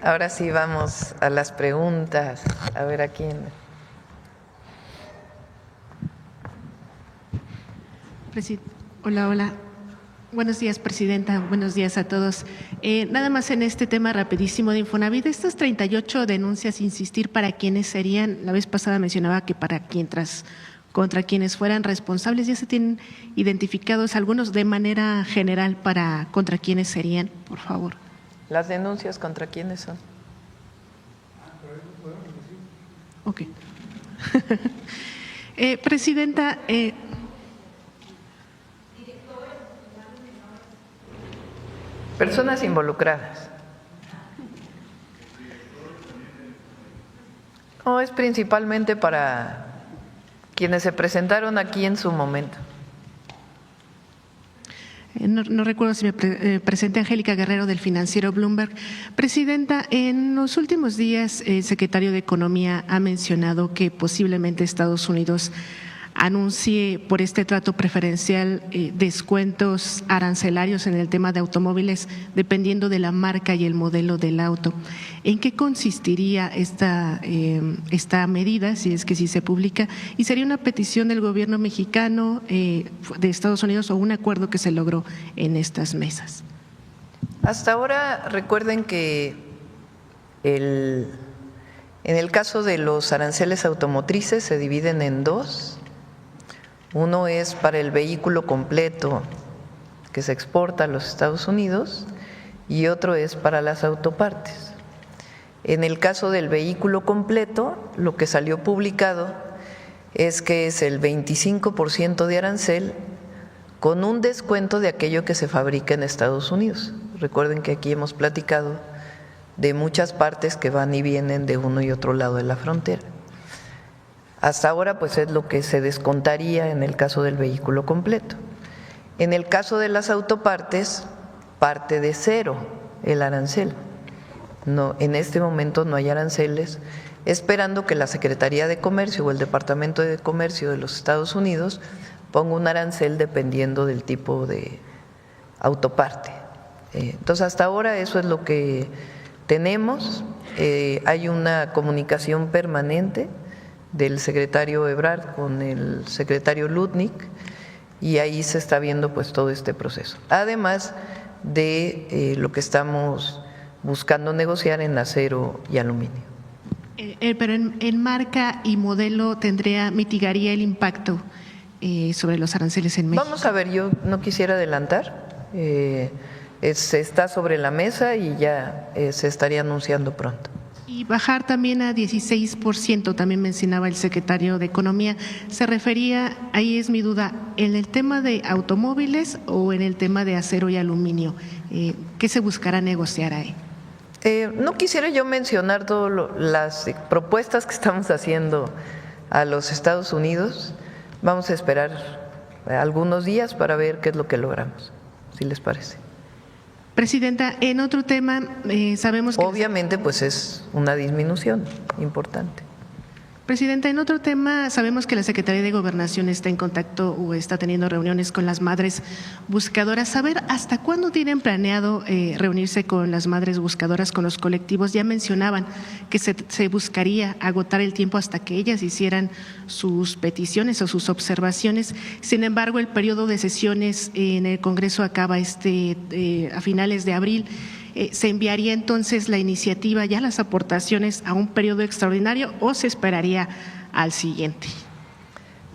Ahora sí vamos a las preguntas. A ver a quién. Hola. Buenos días, presidenta. Buenos días a todos. Nada más en este tema rapidísimo de Infonavit, estas 38 denuncias, insistir, ¿para quiénes serían? La vez pasada mencionaba que contra quienes fueran responsables. ¿Ya se tienen identificados algunos de manera general contra quiénes serían, por favor? ¿Las denuncias contra quiénes son? Ok. Presidenta, personas involucradas. No, es principalmente para quienes se presentaron aquí en su momento. No recuerdo si me presenté, Angélica Guerrero, del financiero Bloomberg. Presidenta, en los últimos días el secretario de Economía ha mencionado que posiblemente Estados Unidos anuncie por este trato preferencial descuentos arancelarios en el tema de automóviles dependiendo de la marca y el modelo del auto. ¿En qué consistiría esta medida, si es que sí se publica? ¿Y sería una petición del gobierno mexicano, de Estados Unidos, o un acuerdo que se logró en estas mesas? Hasta ahora recuerden que en el caso de los aranceles automotrices se dividen en dos. Uno es para el vehículo completo que se exporta a los Estados Unidos y otro es para las autopartes. En el caso del vehículo completo, lo que salió publicado es que es el 25% de arancel con un descuento de aquello que se fabrica en Estados Unidos. Recuerden que aquí hemos platicado de muchas partes que van y vienen de uno y otro lado de la frontera. Hasta ahora, pues es lo que se descontaría en el caso del vehículo completo. En el caso de las autopartes, parte de cero el arancel. No, en este momento no hay aranceles, esperando que la Secretaría de Comercio o el Departamento de Comercio de los Estados Unidos ponga un arancel dependiendo del tipo de autoparte. Entonces, hasta ahora eso es lo que tenemos. Hay una comunicación permanente del secretario Ebrard con el secretario Lutnick y ahí se está viendo pues todo este proceso. Además de lo que estamos buscando negociar en acero y aluminio. Pero en marca y modelo mitigaría el impacto sobre los aranceles en México. Vamos a ver, yo no quisiera adelantar, está sobre la mesa y ya se estaría anunciando pronto. Y bajar también a 16%, también mencionaba el secretario de Economía. ¿Se refería, ahí es mi duda, en el tema de automóviles o en el tema de acero y aluminio? ¿Qué se buscará negociar ahí? No quisiera yo mencionar todas las propuestas que estamos haciendo a los Estados Unidos. Vamos a esperar algunos días para ver qué es lo que logramos, si les parece. Presidenta, en otro tema, sabemos que… Obviamente, pues es una disminución importante. Presidenta, en otro tema, sabemos que la Secretaría de Gobernación está en contacto o está teniendo reuniones con las madres buscadoras. Saber hasta cuándo tienen planeado reunirse con las madres buscadoras, con los colectivos. Ya mencionaban que se buscaría agotar el tiempo hasta que ellas hicieran sus peticiones o sus observaciones. Sin embargo, el periodo de sesiones en el Congreso acaba a finales de abril. ¿Se enviaría entonces la iniciativa, ya las aportaciones, a un periodo extraordinario o se esperaría al siguiente?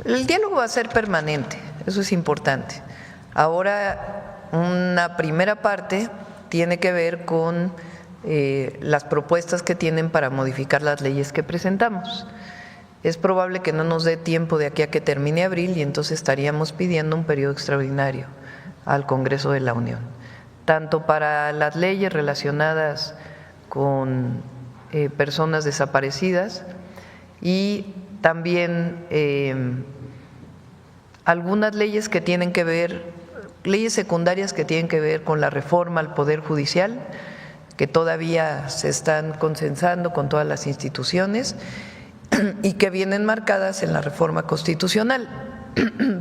El diálogo va a ser permanente, eso es importante. Ahora, una primera parte tiene que ver con las propuestas que tienen para modificar las leyes que presentamos. Es probable que no nos dé tiempo de aquí a que termine abril y entonces estaríamos pidiendo un periodo extraordinario al Congreso de la Unión, tanto para las leyes relacionadas con personas desaparecidas y también algunas leyes que tienen que ver, leyes secundarias que tienen que ver con la reforma al Poder Judicial, que todavía se están consensando con todas las instituciones y que vienen marcadas en la reforma constitucional.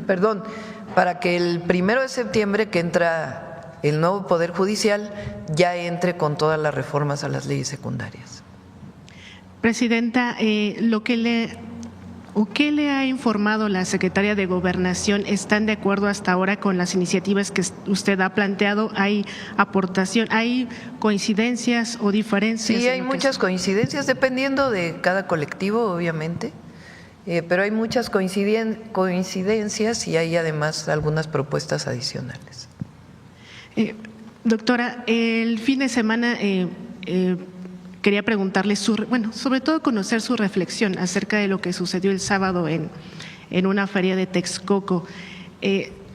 Perdón, para que el 1 de septiembre, que entra el nuevo Poder Judicial ya entre con todas las reformas a las leyes secundarias. Presidenta, ¿qué le ha informado la Secretaría de Gobernación? ¿Están de acuerdo hasta ahora con las iniciativas que usted ha planteado? ¿Hay aportación, hay coincidencias o diferencias? Sí, hay muchas coincidencias, dependiendo de cada colectivo, obviamente, pero hay muchas coincidencias y hay además algunas propuestas adicionales. Doctora, el fin de semana quería preguntarle, sobre todo conocer su reflexión acerca de lo que sucedió el sábado en una feria de Texcoco.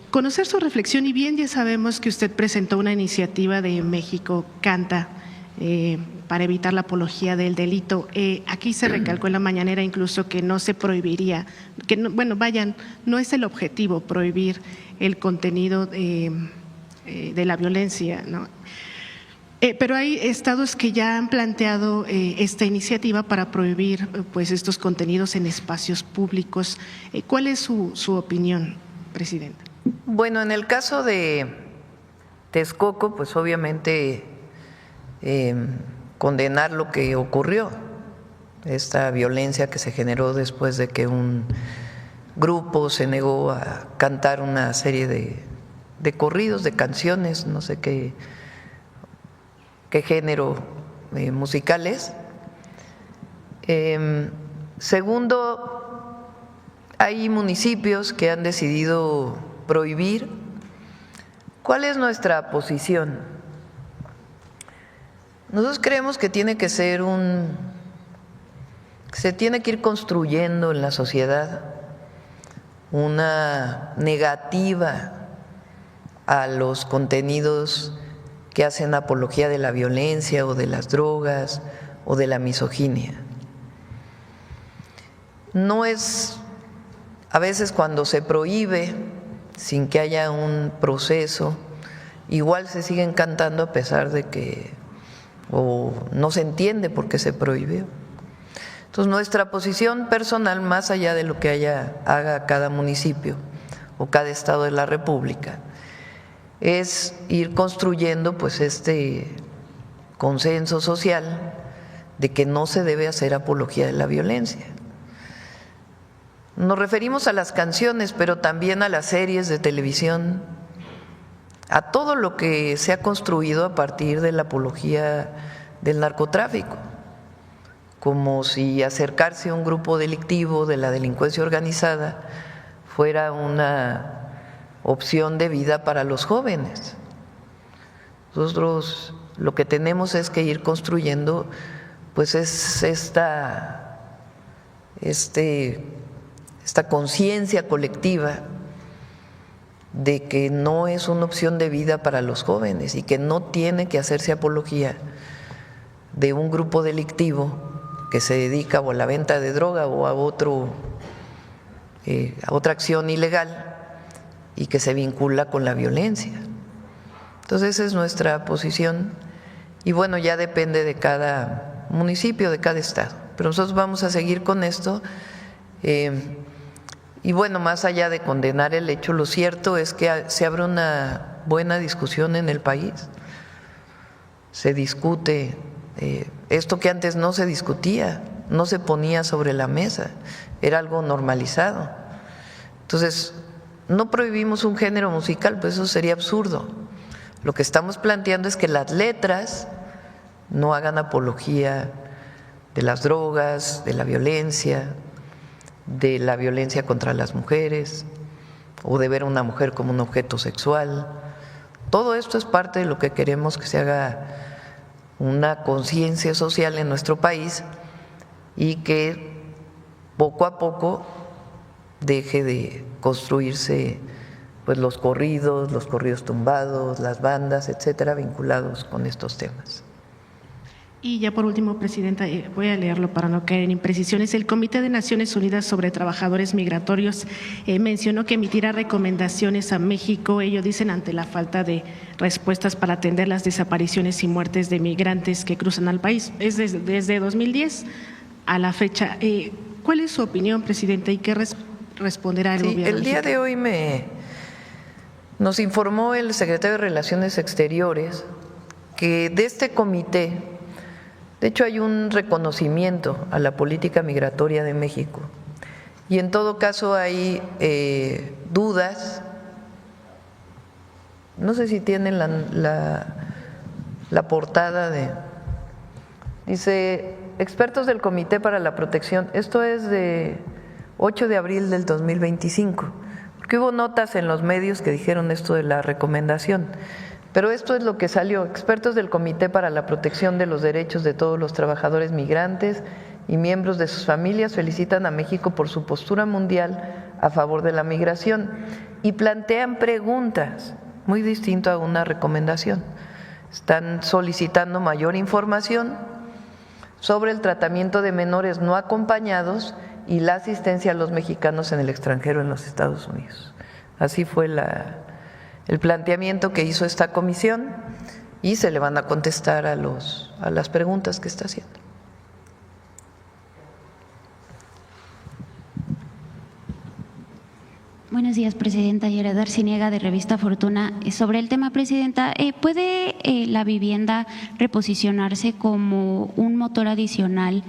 Conocer su reflexión, y bien ya sabemos que usted presentó una iniciativa de México Canta para evitar la apología del delito. Aquí se recalcó en la mañanera incluso que no se prohibiría, no es el objetivo prohibir el contenido de la violencia, ¿no? Pero hay estados que ya han planteado esta iniciativa para prohibir pues estos contenidos en espacios públicos. ¿Cuál es su opinión, Presidenta? Bueno, en el caso de Texcoco, pues obviamente condenar lo que ocurrió, esta violencia que se generó después de que un grupo se negó a cantar una serie de corridos, de canciones, no sé qué género musicales. Segundo, hay municipios que han decidido prohibir. ¿Cuál es nuestra posición? Nosotros creemos que tiene que ser se tiene que ir construyendo en la sociedad una negativa a los contenidos que hacen apología de la violencia o de las drogas o de la misoginia. No es, a veces cuando se prohíbe sin que haya un proceso, igual se siguen cantando a pesar de que o no se entiende por qué se prohibió. Entonces nuestra posición personal, más allá de lo que haga cada municipio o cada estado de la República, es ir construyendo pues este consenso social de que no se debe hacer apología de la violencia. Nos referimos a las canciones, pero también a las series de televisión, a todo lo que se ha construido a partir de la apología del narcotráfico, como si acercarse a un grupo delictivo de la delincuencia organizada fuera una opción de vida para los jóvenes. Nosotros lo que tenemos es que ir construyendo pues es esta conciencia colectiva de que no es una opción de vida para los jóvenes y que no tiene que hacerse apología de un grupo delictivo que se dedica o a la venta de droga o a otra acción ilegal y que se vincula con la violencia. Entonces esa es nuestra posición y bueno, ya depende de cada municipio, de cada estado, pero nosotros vamos a seguir con esto y bueno, más allá de condenar el hecho, lo cierto es que se abre una buena discusión en el país, se discute esto que antes no se discutía, no se ponía sobre la mesa, era algo normalizado. Entonces, no prohibimos un género musical, pues eso sería absurdo. Lo que estamos planteando es que las letras no hagan apología de las drogas, de la violencia contra las mujeres o de ver a una mujer como un objeto sexual. Todo esto es parte de lo que queremos que se haga una conciencia social en nuestro país y que poco a poco deje de construirse pues los corridos tumbados, las bandas, etcétera, vinculados con estos temas. Y ya por último, Presidenta, voy a leerlo para no caer en imprecisiones. El Comité de Naciones Unidas sobre Trabajadores Migratorios mencionó que emitirá recomendaciones a México, ellos dicen, ante la falta de respuestas para atender las desapariciones y muertes de migrantes que cruzan al país. Es desde 2010 a la fecha. ¿Cuál es su opinión, Presidenta, y qué responderá el gobierno? El día de hoy me Nos informó el secretario de Relaciones Exteriores que de este comité, de hecho hay un reconocimiento a la política migratoria de México y en todo caso hay dudas, no sé si tienen la portada dice expertos del Comité para la Protección, esto es de 8 de abril del 2025, porque hubo notas en los medios que dijeron esto de la recomendación, pero esto es lo que salió. Expertos del Comité para la Protección de los Derechos de todos los trabajadores migrantes y miembros de sus familias felicitan a México por su postura mundial a favor de la migración y plantean preguntas, muy distinto a una recomendación. Están solicitando mayor información sobre el tratamiento de menores no acompañados y la asistencia a los mexicanos en el extranjero en los Estados Unidos. Así fue el planteamiento que hizo esta comisión y se le van a contestar a las preguntas que está haciendo. Buenos días, Presidenta. Yara Darciniega, de Revista Fortuna. Sobre el tema, Presidenta, ¿puede la vivienda reposicionarse como un motor adicional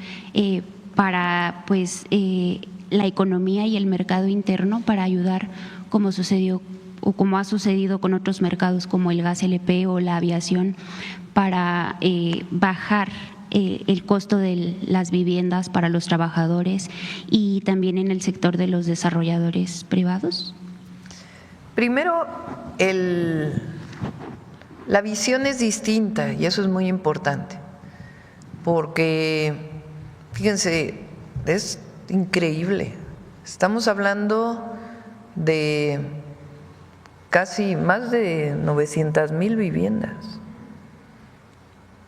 para la economía y el mercado interno, para ayudar, como sucedió o como ha sucedido con otros mercados como el gas LP o la aviación, para bajar el costo de las viviendas para los trabajadores y también en el sector de los desarrolladores privados? Primero, la visión es distinta y eso es muy importante, porque fíjense, es increíble, estamos hablando de casi más de 900,000 viviendas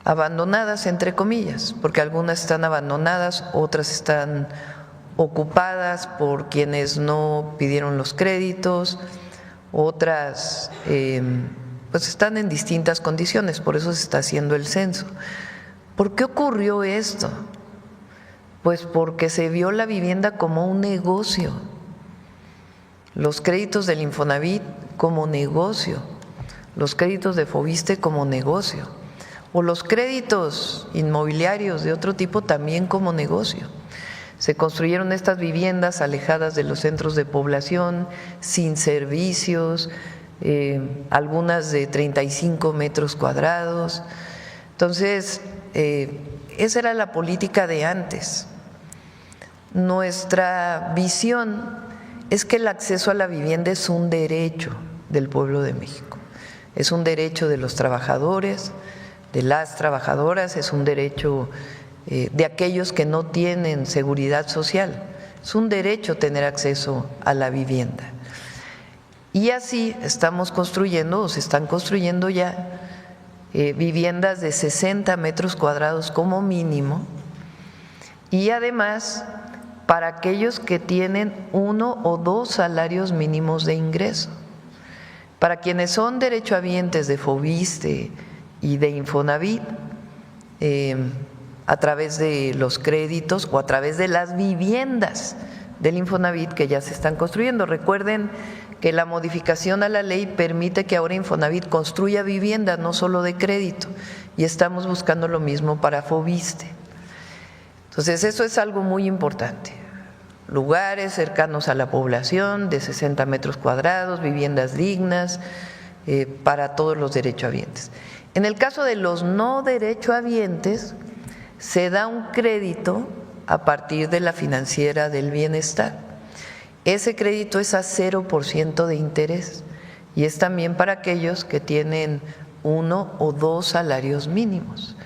abandonadas, entre comillas, porque algunas están abandonadas, otras están ocupadas por quienes no pidieron los créditos, otras pues están en distintas condiciones, por eso se está haciendo el censo. ¿Por qué ocurrió esto? Pues porque se vio la vivienda como un negocio, los créditos del Infonavit como negocio, los créditos de Foviste como negocio, o los créditos inmobiliarios de otro tipo también como negocio. Se construyeron estas viviendas alejadas de los centros de población, sin servicios, algunas de 35 metros cuadrados. Entonces, esa era la política de antes. Nuestra visión es que el acceso a la vivienda es un derecho del pueblo de México, es un derecho de los trabajadores, de las trabajadoras, es un derecho de aquellos que no tienen seguridad social, es un derecho tener acceso a la vivienda. Y así estamos construyendo, o se están construyendo ya, viviendas de 60 metros cuadrados como mínimo, y además para aquellos que tienen 1 o 2 salarios mínimos de ingreso. Para quienes son derechohabientes de Foviste y de Infonavit, a través de los créditos o a través de las viviendas del Infonavit que ya se están construyendo. Recuerden que la modificación a la ley permite que ahora Infonavit construya viviendas, no solo de crédito, y estamos buscando lo mismo para Foviste. Entonces, eso es algo muy importante. Lugares cercanos a la población, de 60 metros cuadrados, viviendas dignas para todos los derechohabientes. En el caso de los no derechohabientes, se da un crédito a partir de la Financiera del Bienestar. Ese crédito es a 0% de interés y es también para aquellos que tienen 1 o 2 salarios mínimos.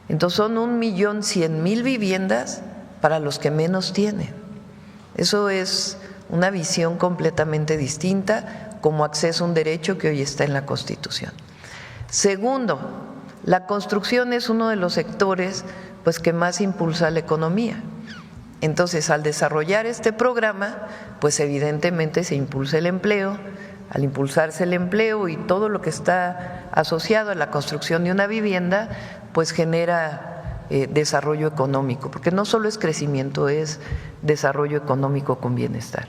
Entonces son 1.100.000 viviendas para los que menos tienen. Eso es una visión completamente distinta como acceso a un derecho que hoy está en la Constitución. Segundo, la construcción es uno de los sectores pues que más impulsa la economía. Entonces, al desarrollar este programa, pues evidentemente se impulsa el empleo. Al impulsarse el empleo y todo lo que está asociado a la construcción de una vivienda, pues genera desarrollo económico, porque no solo es crecimiento, es desarrollo económico con bienestar.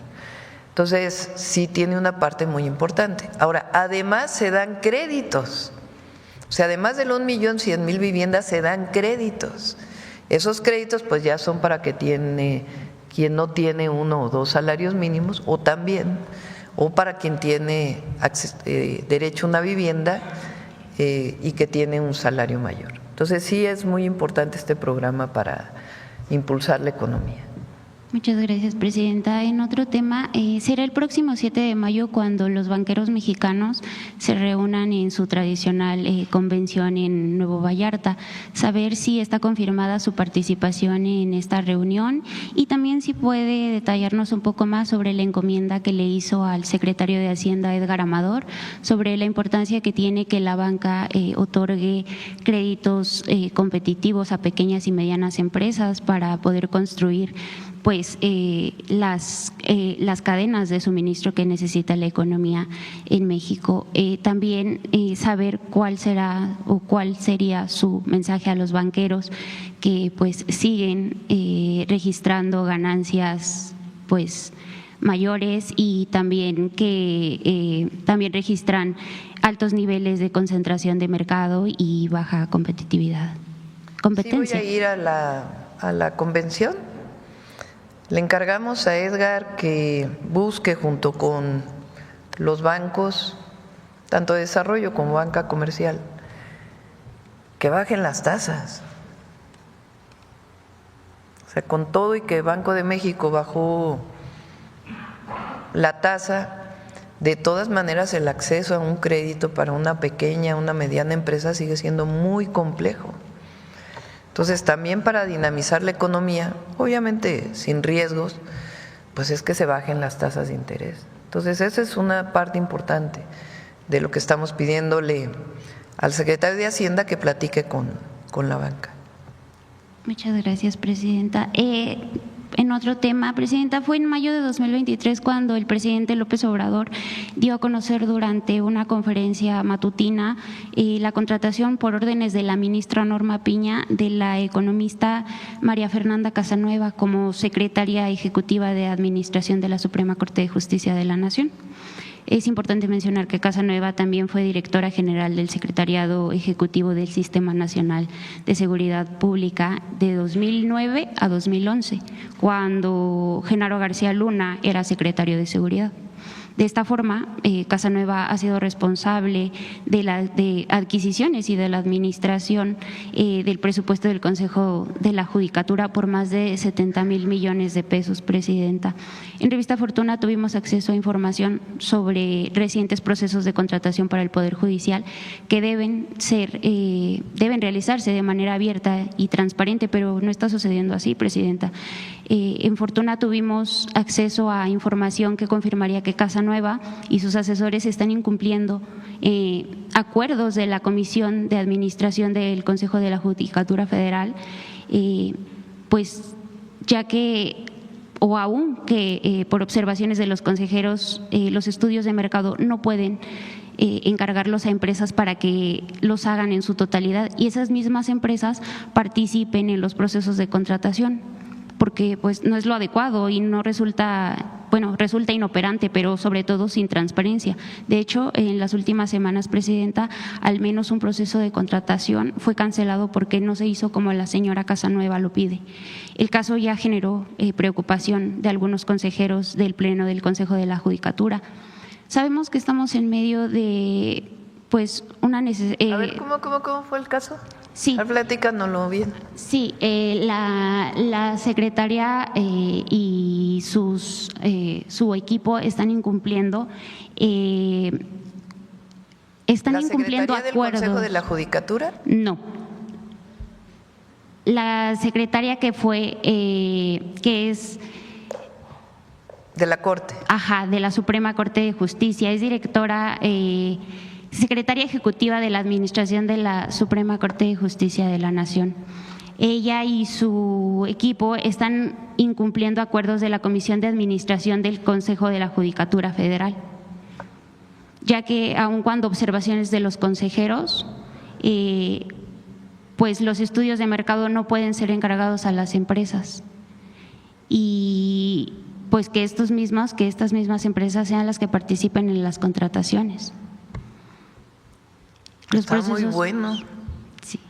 Entonces, sí tiene una parte muy importante. Ahora, además se dan créditos. O sea, además del 1.100.000 viviendas, se dan créditos. Esos créditos pues ya son para que quien no tiene 1 o 2 salarios mínimos, o también, o para quien tiene derecho a una vivienda y que tiene un salario mayor. Entonces sí es muy importante este programa para impulsar la economía. Muchas gracias, presidenta. En otro tema, será el próximo 7 de mayo cuando los banqueros mexicanos se reúnan en su tradicional convención en Nuevo Vallarta. Saber si está confirmada su participación en esta reunión y también si puede detallarnos un poco más sobre la encomienda que le hizo al secretario de Hacienda, Edgar Amador, sobre la importancia que tiene que la banca otorgue créditos competitivos a pequeñas y medianas empresas para poder construir pues las cadenas de suministro que necesita la economía en México. También saber cuál será o cuál sería su mensaje a los banqueros que pues siguen registrando ganancias pues mayores y también que también registran altos niveles de concentración de mercado y baja competencia. Sí, voy a ir a la convención. Le encargamos a Edgar que busque junto con los bancos, tanto de desarrollo como banca comercial, que bajen las tasas. O sea, con todo y que Banco de México bajó la tasa, de todas maneras el acceso a un crédito para una pequeña, una mediana empresa sigue siendo muy complejo. Entonces, también para dinamizar la economía, obviamente sin riesgos, pues es que se bajen las tasas de interés. Entonces, esa es una parte importante de lo que estamos pidiéndole al secretario de Hacienda que platique con la banca. Muchas gracias, presidenta. En otro tema, presidenta, fue en mayo de 2023 cuando el presidente López Obrador dio a conocer durante una conferencia matutina la contratación por órdenes de la ministra Norma Piña de la economista María Fernanda Casanueva como secretaria ejecutiva de Administración de la Suprema Corte de Justicia de la Nación. Es importante mencionar que Casanueva también fue directora general del Secretariado Ejecutivo del Sistema Nacional de Seguridad Pública de 2009 a 2011, cuando Genaro García Luna era secretario de Seguridad. De esta forma, Casanueva ha sido responsable de adquisiciones y de la administración del presupuesto del Consejo de la Judicatura por más de 70,000 millones de pesos, presidenta. En Revista Fortuna tuvimos acceso a información sobre recientes procesos de contratación para el Poder Judicial que deben realizarse de manera abierta y transparente, pero no está sucediendo así, presidenta. En Fortuna tuvimos acceso a información que confirmaría que Casanueva y sus asesores están incumpliendo acuerdos de la Comisión de Administración del Consejo de la Judicatura Federal, pues ya que o aún que por observaciones de los consejeros los estudios de mercado no pueden encargarlos a empresas para que los hagan en su totalidad y esas mismas empresas participen en los procesos de contratación, porque pues no es lo adecuado y no resulta inoperante, pero sobre todo sin transparencia. De hecho, en las últimas semanas, presidenta, al menos un proceso de contratación fue cancelado porque no se hizo como la señora Casanueva lo pide. El caso ya generó preocupación de algunos consejeros del Pleno del Consejo de la Judicatura. Sabemos que estamos en medio de pues una necesidad. A ver, ¿cómo fue el caso? Sí. Platícanoslo bien. Sí, la secretaria y su equipo están incumpliendo. Están incumpliendo acuerdos. ¿La secretaria del Consejo de la Judicatura? No. La secretaria que es de la Corte. Ajá, de la Suprema Corte de Justicia, es directora, secretaria ejecutiva de la Administración de la Suprema Corte de Justicia de la Nación. Ella y su equipo están incumpliendo acuerdos de la Comisión de Administración del Consejo de la Judicatura Federal, ya que aun cuando observaciones de los consejeros, pues los estudios de mercado no pueden ser encargados a las empresas. Y pues que estas mismas empresas sean las que participen en las contrataciones. Está muy bueno. Sí.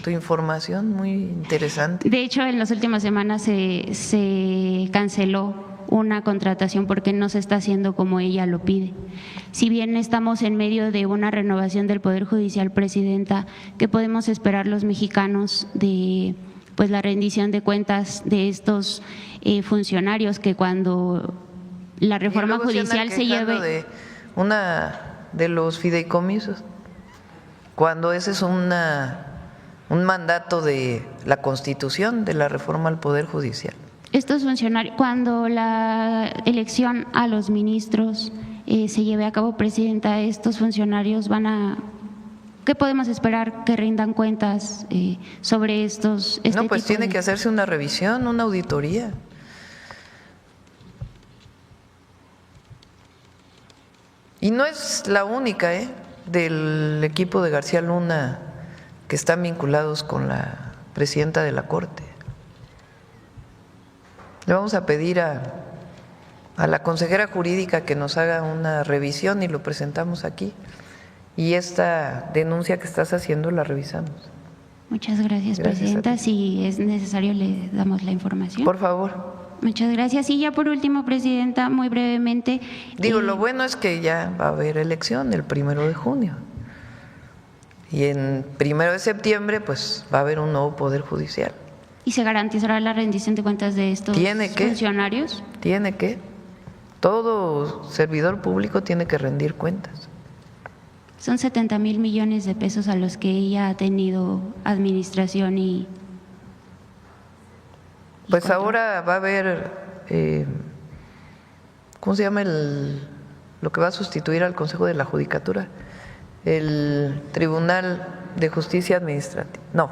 Tu información muy interesante. De hecho, en las últimas semanas se canceló una contratación porque no se está haciendo como ella lo pide. Si bien estamos en medio de una renovación del Poder Judicial, Presidenta, ¿qué podemos esperar los mexicanos de pues la rendición de cuentas de estos funcionarios que cuando la reforma judicial se lleve de una de los fideicomisos, cuando ese es un mandato de la Constitución, de la reforma al Poder Judicial? Estos funcionarios, cuando la elección a los ministros se lleve a cabo, Presidenta, estos funcionarios ¿qué podemos esperar que rindan cuentas sobre estos? No, pues tiene que hacerse una revisión, una auditoría. Y no es la única, del equipo de García Luna que están vinculados con la presidenta de la Corte. Le vamos a pedir a la consejera jurídica que nos haga una revisión y lo presentamos aquí. Y esta denuncia que estás haciendo la revisamos. Muchas gracias, Presidenta. Si es necesario, le damos la información. Por favor. Muchas gracias. Y ya por último, Presidenta, muy brevemente. Lo bueno es que ya va a haber elección el 1 de junio. Y en 1 de septiembre, pues va a haber un nuevo Poder Judicial. ¿Y se garantizará la rendición de cuentas de estos funcionarios? Tiene que. Todo servidor público tiene que rendir cuentas. Son 70,000 millones de pesos a los que ella ha tenido administración y pues control. Ahora va a haber, ¿cómo se llama lo que va a sustituir al Consejo de la Judicatura? El Tribunal de Justicia Administrativa. No,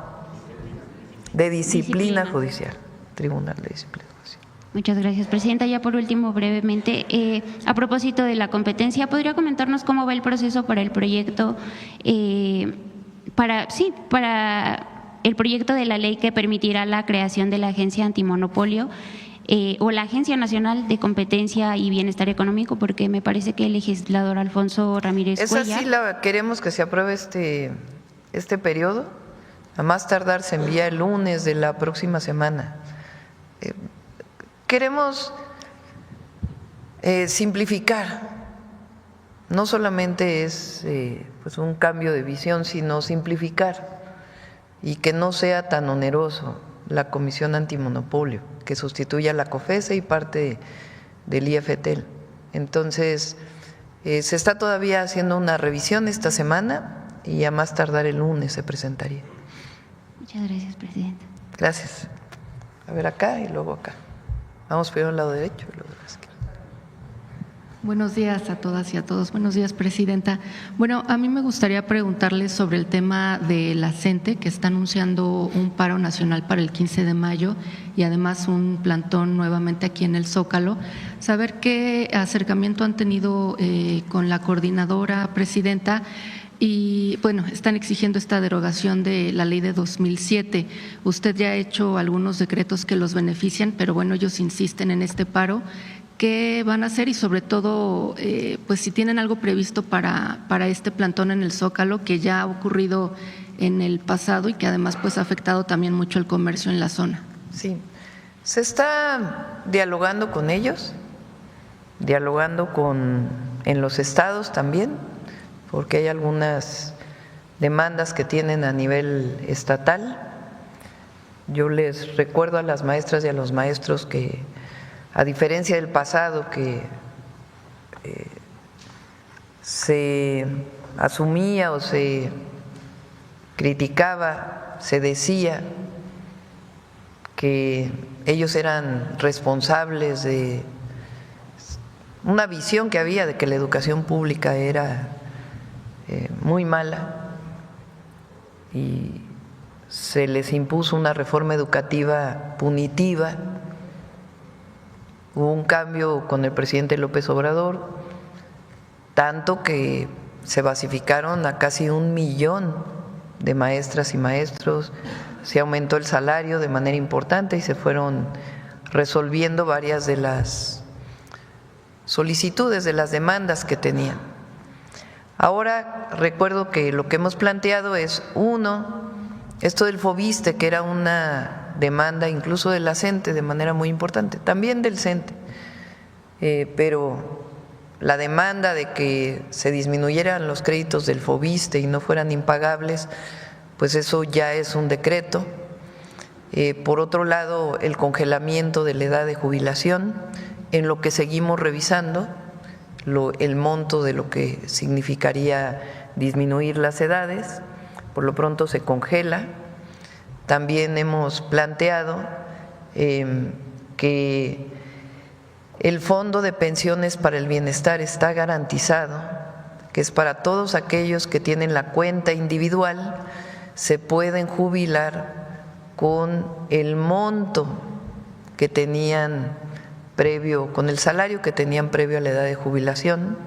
de Disciplina Judicial. Tribunal de Disciplina Judicial. Muchas gracias, Presidenta. Ya por último, brevemente, a propósito de la competencia, ¿podría comentarnos cómo va el proceso para el proyecto, para el proyecto de la ley que permitirá la creación de la Agencia Antimonopolio o la Agencia Nacional de Competencia y Bienestar Económico? Porque me parece que el legislador Alfonso Ramírez Cuellar… Esa sí la queremos que se apruebe este periodo. A más tardar se envía el lunes de la próxima semana. Queremos simplificar, no solamente es pues un cambio de visión, sino simplificar y que no sea tan oneroso la Comisión Antimonopolio, que sustituya a la COFESE y parte del IFETEL. Entonces, se está todavía haciendo una revisión esta semana y a más tardar el lunes se presentaría. Muchas gracias, Presidenta. Gracias. A ver acá y luego acá. Vamos primero al lado derecho y luego a la izquierda. Buenos días a todas y a todos. Buenos días, Presidenta. Bueno, a mí me gustaría preguntarles sobre el tema de la CENTE, que está anunciando un paro nacional para el 15 de mayo y además un plantón nuevamente aquí en el Zócalo. Saber qué acercamiento han tenido con la coordinadora, Presidenta. Y bueno, están exigiendo esta derogación de la ley de 2007. Usted ya ha hecho algunos decretos que los benefician, pero bueno, ellos insisten en este paro. ¿Qué van a hacer? Y sobre todo, pues si tienen algo previsto para este plantón en el Zócalo, que ya ha ocurrido en el pasado y que además pues ha afectado también mucho el comercio en la zona. Sí, se está dialogando con ellos, dialogando en los estados también, porque hay algunas demandas que tienen a nivel estatal. Yo les recuerdo a las maestras y a los maestros que, a diferencia del pasado, que se asumía o se criticaba, se decía que ellos eran responsables de una visión que había de que la educación pública era muy mala y se les impuso una reforma educativa punitiva. Hubo un cambio con el presidente López Obrador, tanto que se basificaron a casi 1 millón de maestras y maestros, se aumentó el salario de manera importante y se fueron resolviendo varias de las solicitudes, de las demandas que tenían. Ahora recuerdo que lo que hemos planteado es, uno, esto del FOBISTE, que era una demanda incluso de la CENTE de manera muy importante, también del CENTE, pero la demanda de que se disminuyeran los créditos del FOBISTE y no fueran impagables, pues eso ya es un decreto. Por otro lado, el congelamiento de la edad de jubilación, en lo que seguimos revisando el monto de lo que significaría disminuir las edades, por lo pronto se congela. También hemos planteado que el Fondo de Pensiones para el Bienestar está garantizado, que es para todos aquellos que tienen la cuenta individual, se pueden jubilar con el monto que tenían previo, con el salario que tenían previo a la edad de jubilación,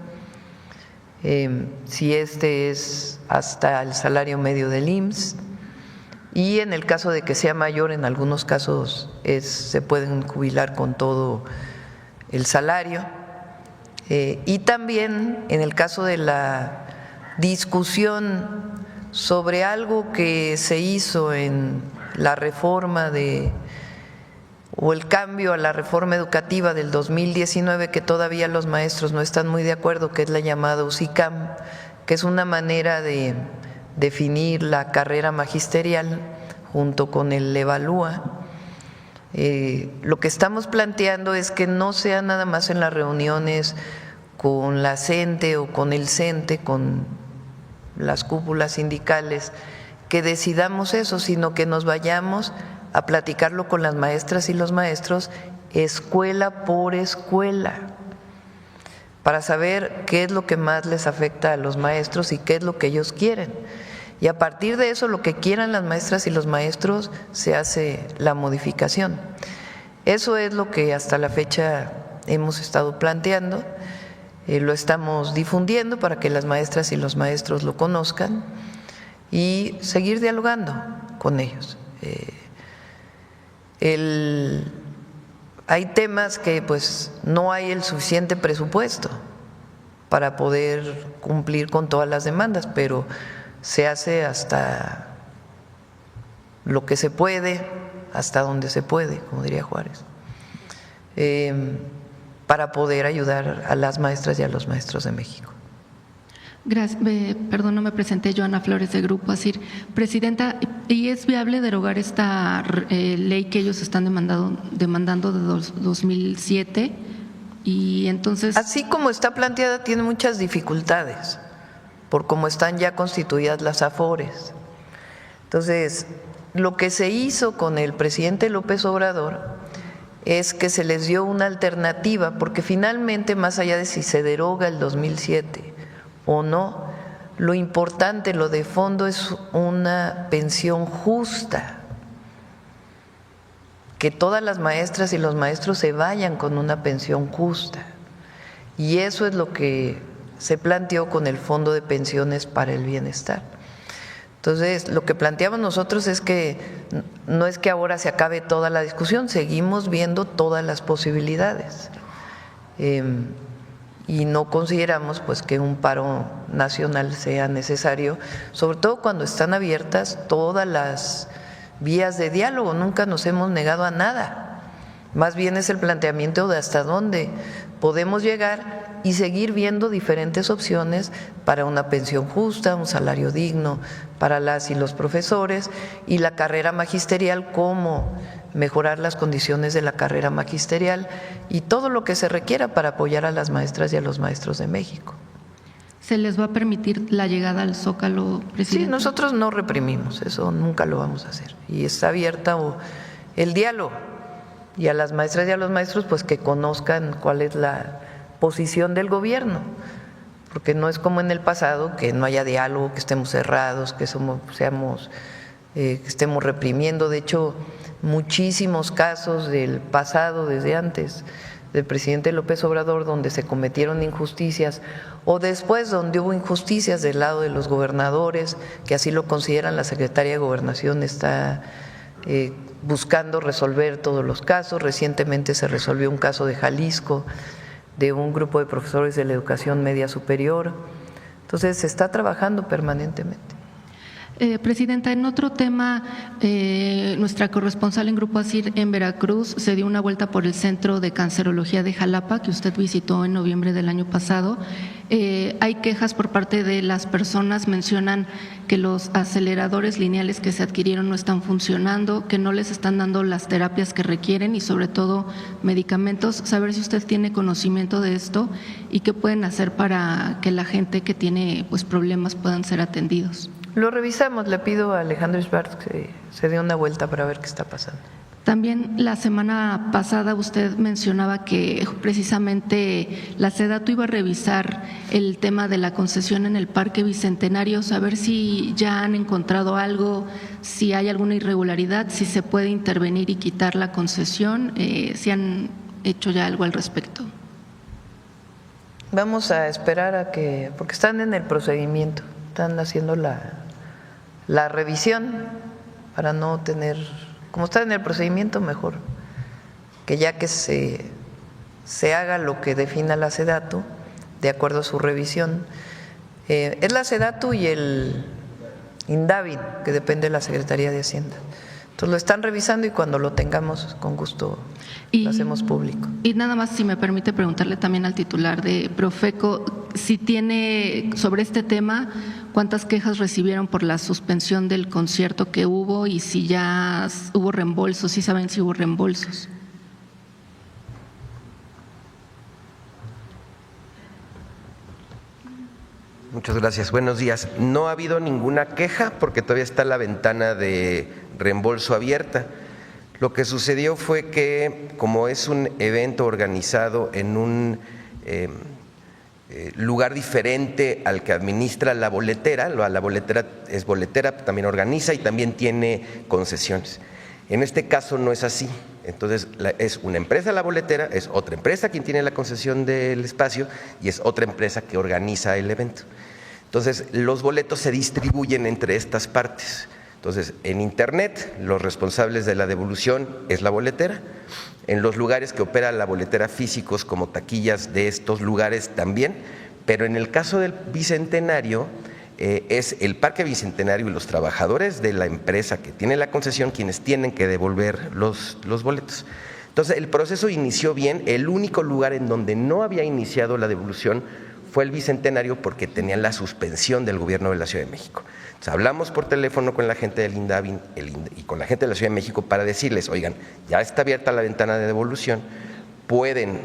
si este es hasta el salario medio del IMSS, y en el caso de que sea mayor, en algunos casos se pueden jubilar con todo el salario. Y también en el caso de la discusión sobre algo que se hizo en la reforma o el cambio a la reforma educativa del 2019, que todavía los maestros no están muy de acuerdo, que es la llamada UCICAM, que es una manera de definir la carrera magisterial junto con el EVALÚA. Lo que estamos planteando es que no sea nada más en las reuniones con la CENTE o con el CENTE, con las cúpulas sindicales, que decidamos eso, sino que nos vayamos a platicarlo con las maestras y los maestros escuela por escuela, para saber qué es lo que más les afecta a los maestros y qué es lo que ellos quieren. Y a partir de eso, lo que quieran las maestras y los maestros, se hace la modificación. Eso es lo que hasta la fecha hemos estado planteando, lo estamos difundiendo para que las maestras y los maestros lo conozcan y seguir dialogando con ellos. Hay temas que pues no hay el suficiente presupuesto para poder cumplir con todas las demandas, pero se hace hasta lo que se puede, hasta donde se puede, como diría Juárez, para poder ayudar a las maestras y a los maestros de México. Gracias. Perdón, no me presenté. Joana Flores, de Grupo ASIR. Presidenta, ¿y es viable derogar esta ley que ellos están demandando de 2007? Y entonces… Así como está planteada, tiene muchas dificultades, por cómo están ya constituidas las AFORES. Entonces, lo que se hizo con el presidente López Obrador es que se les dio una alternativa, porque finalmente, más allá de si se deroga el 2007 o no, lo importante, lo de fondo, es una pensión justa, que todas las maestras y los maestros se vayan con una pensión justa, y eso es lo que se planteó con el Fondo de Pensiones para el Bienestar. Entonces, lo que planteamos nosotros es que no es que ahora se acabe toda la discusión, seguimos viendo todas las posibilidades. Y no consideramos pues que un paro nacional sea necesario, sobre todo cuando están abiertas todas las vías de diálogo. Nunca nos hemos negado a nada, más bien es el planteamiento de hasta dónde podemos llegar y seguir viendo diferentes opciones para una pensión justa, un salario digno para las y los profesores, y la carrera magisterial, cómo mejorar las condiciones de la carrera magisterial y todo lo que se requiera para apoyar a las maestras y a los maestros de México. ¿Se les va a permitir la llegada al Zócalo, presidente? Sí, nosotros no reprimimos, eso nunca lo vamos a hacer, y está abierta el diálogo, y a las maestras y a los maestros pues que conozcan cuál es la posición del gobierno, porque no es como en el pasado, que no haya diálogo, que estemos cerrados, que estemos reprimiendo. De hecho, muchísimos casos del pasado, desde antes del presidente López Obrador, donde se cometieron injusticias, o después donde hubo injusticias del lado de los gobernadores, que así lo consideran, la Secretaría de Gobernación está buscando resolver todos los casos. Recientemente se resolvió un caso de Jalisco, de un grupo de profesores de la educación media superior. Entonces, se está trabajando permanentemente. Presidenta, en otro tema, nuestra corresponsal en Grupo ASIR en Veracruz se dio una vuelta por el Centro de Cancerología de Jalapa, que usted visitó en noviembre del año pasado. Hay quejas por parte de las personas, mencionan que los aceleradores lineales que se adquirieron no están funcionando, que no les están dando las terapias que requieren y sobre todo medicamentos. Saber si usted tiene conocimiento de esto y qué pueden hacer para que la gente que tiene pues problemas puedan ser atendidos. Lo revisamos, le pido a Alejandro Isbart que se dé una vuelta para ver qué está pasando. También la semana pasada usted mencionaba que precisamente la SEDATU iba a revisar el tema de la concesión en el Parque Bicentenario, saber si ya han encontrado algo, si hay alguna irregularidad, si se puede intervenir y quitar la concesión, si han hecho ya algo al respecto. Vamos a esperar a que, porque están en el procedimiento, están haciendo la revisión para no tener, como está en el procedimiento, mejor que ya que se haga lo que defina la SEDATU de acuerdo a su revisión. Es la SEDATU y el INDAVI, que depende de la Secretaría de Hacienda. Entonces lo están revisando y cuando lo tengamos, con gusto lo hacemos público. Y nada más, si me permite preguntarle también al titular de Profeco, si tiene sobre este tema, cuántas quejas recibieron por la suspensión del concierto que hubo y si ya hubo reembolsos, si saben si hubo reembolsos. Muchas gracias. Buenos días. No ha habido ninguna queja porque todavía está la ventana de reembolso abierta. Lo que sucedió fue que, como es un evento organizado en un lugar diferente al que administra la boletera es boletera, también organiza y también tiene concesiones. En este caso no es así. Entonces es una empresa la boletera, es otra empresa quien tiene la concesión del espacio y es otra empresa que organiza el evento. Entonces los boletos se distribuyen entre estas partes. Entonces en internet los responsables de la devolución es la boletera. En los lugares que opera la boletera físicos como taquillas de estos lugares también, pero en el caso del Bicentenario es el Parque Bicentenario y los trabajadores de la empresa que tiene la concesión quienes tienen que devolver los boletos. Entonces el proceso inició bien, el único lugar en donde no había iniciado la devolución fue el Bicentenario porque tenían la suspensión del gobierno de la Ciudad de México. Entonces, hablamos por teléfono con la gente del INDAVI y con la gente de la Ciudad de México para decirles, oigan, ya está abierta la ventana de devolución, pueden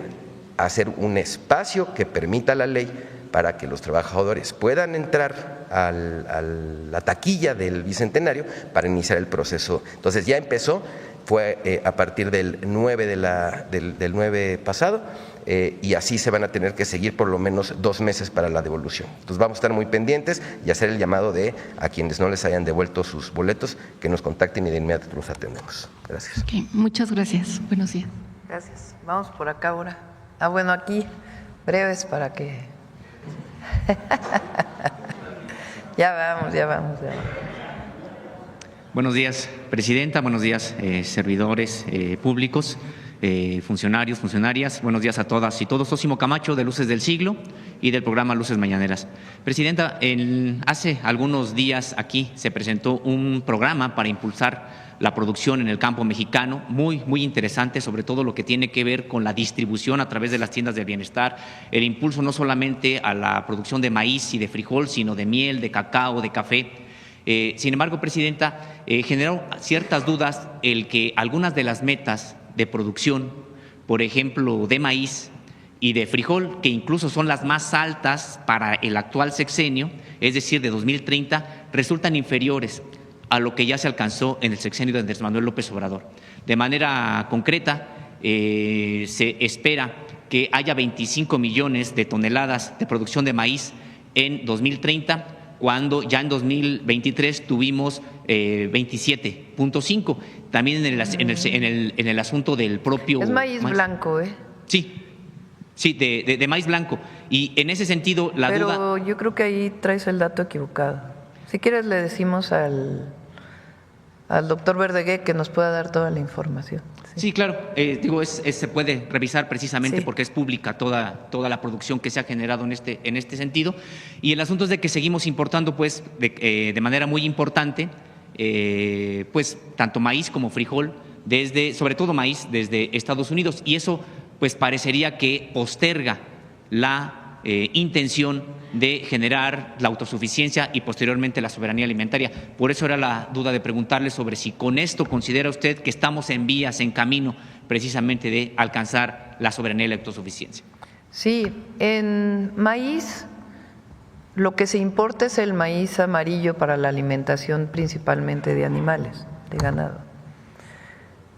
hacer un espacio que permita la ley para que los trabajadores puedan entrar a la taquilla del Bicentenario para iniciar el proceso. Entonces ya empezó, fue a partir del 9 del 9 pasado y así se van a tener que seguir por lo menos 2 meses para la devolución. Entonces vamos a estar muy pendientes y hacer el llamado a quienes no les hayan devuelto sus boletos que nos contacten y de inmediato los atendemos. Gracias. Okay, muchas gracias. Buenos días. Gracias. Vamos por acá ahora. Bueno, aquí breves para que… Ya vamos. Buenos días, presidenta. Buenos días, servidores públicos, funcionarios, funcionarias. Buenos días a todas y todos. Osimo Camacho, de Luces del Siglo y del programa Luces Mañaneras. Presidenta, hace algunos días aquí se presentó un programa para impulsar la producción en el campo mexicano, muy interesante, sobre todo lo que tiene que ver con la distribución a través de las tiendas del bienestar, el impulso no solamente a la producción de maíz y de frijol, sino de miel, de cacao, de café. Sin embargo, presidenta, generó ciertas dudas el que algunas de las metas de producción, por ejemplo, de maíz y de frijol, que incluso son las más altas para el actual sexenio, es decir, de 2030, resultan inferiores a lo que ya se alcanzó en el sexenio de Andrés Manuel López Obrador. De manera concreta, se espera que haya 25 millones de toneladas de producción de maíz en 2030, cuando ya en 2023 tuvimos 27.5. También en el asunto del propio… Es maíz blanco, ¿eh? Sí, de maíz blanco. Y en ese sentido, la duda… Pero yo creo que ahí traes el dato equivocado. Si quieres le decimos al al doctor Verdeguer que nos pueda dar toda la información. Sí, claro. Se puede revisar precisamente Sí. porque es pública toda la producción que se ha generado en este sentido. Y el asunto es de que seguimos importando, pues, de manera muy importante, pues, tanto maíz como frijol, sobre todo maíz, desde Estados Unidos. Y eso, pues, parecería que posterga la intención de generar la autosuficiencia y posteriormente la soberanía alimentaria. Por eso era la duda de preguntarle sobre si con esto considera usted que estamos en vías, en camino precisamente de alcanzar la soberanía y la autosuficiencia. Sí, en maíz lo que se importa es el maíz amarillo para la alimentación principalmente de animales, de ganado.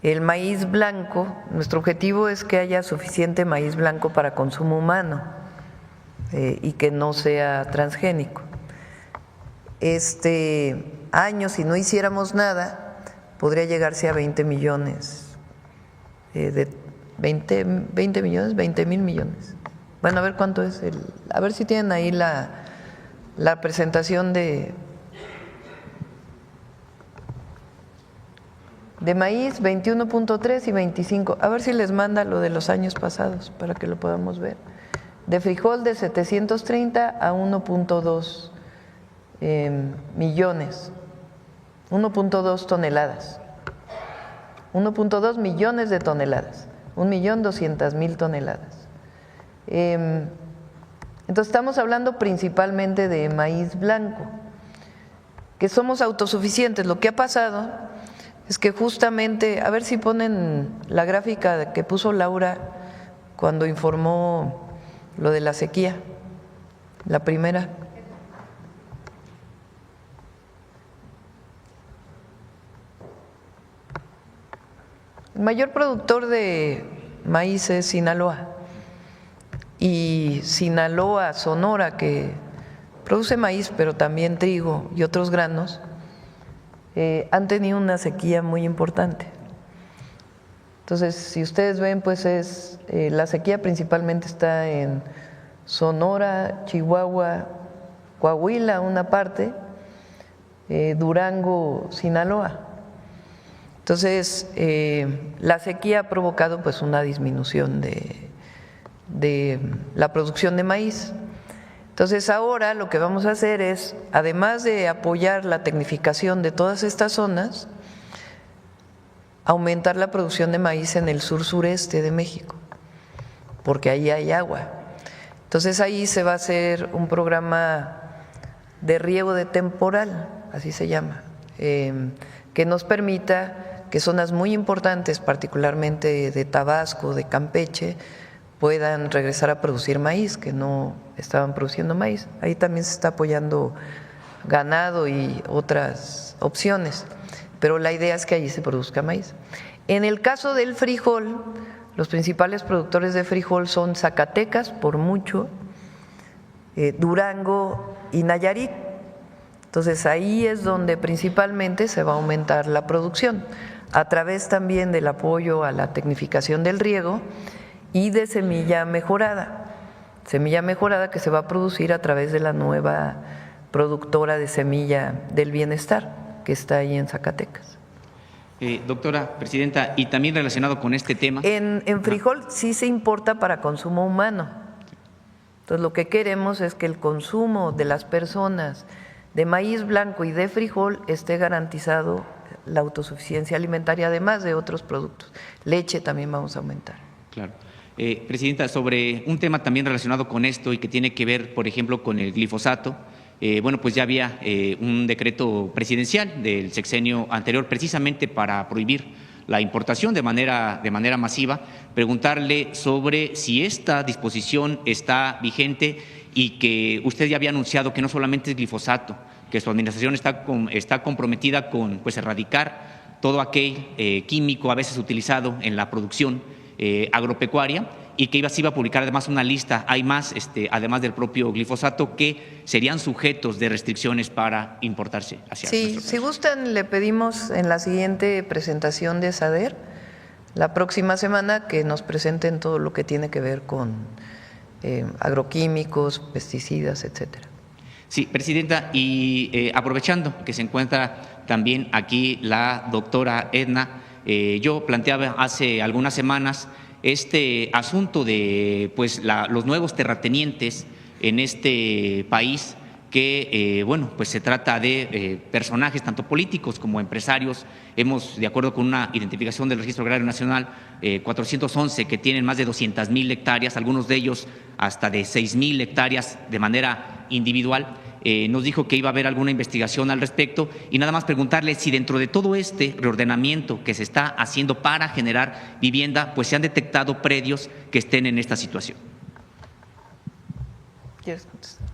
El maíz blanco, nuestro objetivo es que haya suficiente maíz blanco para consumo humano. Y que no sea transgénico. Este año, si no hiciéramos nada, podría llegarse a 20 millones, 20 mil millones. Bueno, a ver cuánto es a ver si tienen ahí la presentación de maíz, 21.3 y 25. A ver si les manda lo de los años pasados para que lo podamos ver. De frijol de 730 a 1.2 millones, 1.2 toneladas, 1.2 millones de toneladas, 1.200.000 toneladas. Entonces estamos hablando principalmente de maíz blanco, que somos autosuficientes. Lo que ha pasado es que justamente, a ver si ponen la gráfica que puso Laura cuando informó lo de la sequía, la primera. El mayor productor de maíz es Sinaloa. Y Sinaloa, Sonora, que produce maíz, pero también trigo y otros granos, han tenido una sequía muy importante. Entonces, si ustedes ven, pues la sequía principalmente está en Sonora, Chihuahua, Coahuila, una parte, Durango, Sinaloa. Entonces, la sequía ha provocado pues una disminución de la producción de maíz. Entonces, ahora lo que vamos a hacer es, además de apoyar la tecnificación de todas estas zonas, aumentar la producción de maíz en el sur-sureste de México, porque ahí hay agua. Entonces ahí se va a hacer un programa de riego de temporal, así se llama, que nos permita que zonas muy importantes, particularmente de Tabasco, de Campeche, puedan regresar a producir maíz, que no estaban produciendo maíz. Ahí también se está apoyando ganado y otras opciones, pero la idea es que allí se produzca maíz. En el caso del frijol, los principales productores de frijol son Zacatecas, por mucho, Durango y Nayarit. Entonces ahí es donde principalmente se va a aumentar la producción, a través también del apoyo a la tecnificación del riego y de semilla mejorada que se va a producir a través de la nueva productora de semilla del bienestar, que está ahí en Zacatecas. Doctora Presidenta, y también relacionado con este tema. En frijol sí se importa para consumo humano. Entonces lo que queremos es que el consumo de las personas de maíz blanco y de frijol esté garantizado la autosuficiencia alimentaria, además de otros productos. Leche también vamos a aumentar. Claro. Presidenta, sobre un tema también relacionado con esto y que tiene que ver, por ejemplo, con el glifosato. Bueno, pues ya había un decreto presidencial del sexenio anterior precisamente para prohibir la importación de manera masiva. Preguntarle sobre si esta disposición está vigente y que usted ya había anunciado que no solamente es glifosato, que su administración está comprometida con pues erradicar todo aquel químico a veces utilizado en la producción agropecuaria, y que se iba a publicar además una lista, hay más, además del propio glifosato, que serían sujetos de restricciones para importarse hacia Sí, nuestro país. si gustan, le pedimos en la siguiente presentación de SADER, la próxima semana, que nos presenten todo lo que tiene que ver con agroquímicos, pesticidas, etcétera. Sí, presidenta, y aprovechando que se encuentra también aquí la doctora Edna, yo planteaba hace algunas semanas este asunto de pues los nuevos terratenientes en este país, que bueno, pues se trata de personajes tanto políticos como empresarios. Hemos, de acuerdo con una identificación del Registro Agrario Nacional, 411 que tienen más de 200,000 hectáreas, algunos de ellos hasta de 6,000 hectáreas de manera individual. Nos dijo que iba a haber alguna investigación al respecto, y nada más preguntarle si dentro de todo este reordenamiento que se está haciendo para generar vivienda, pues se han detectado predios que estén en esta situación. ¿Quieres contestar?